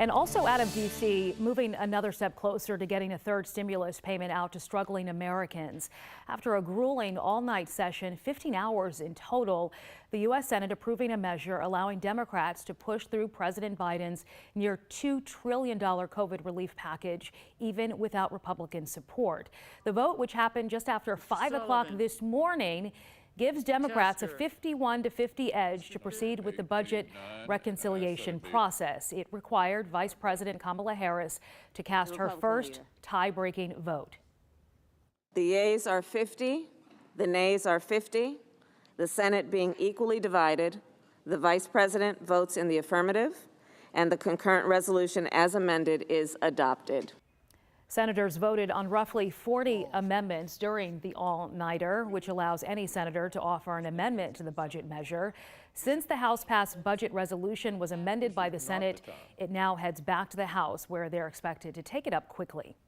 And also out of D.C., moving another step closer to getting a third stimulus payment out to struggling Americans. After a grueling all-night session, 15 hours in total, the U.S. Senate approving a measure allowing Democrats to push through President Biden's near $2 trillion COVID relief package, even without Republican support. The vote, which happened just after 5 o'clock this morning, gives Democrats a 51-50 edge to proceed with the budget reconciliation process. It required Vice President Kamala Harris to cast her first tie-breaking vote. The yeas are 50, the nays are 50. The Senate being equally divided, the Vice President votes in the affirmative, and the concurrent resolution as amended is adopted. Senators voted on roughly 40 amendments during the all-nighter, which allows any senator to offer an amendment to the budget measure. Since the House-passed budget resolution was amended by the Senate, it now heads back to the House, where they're expected to take it up quickly.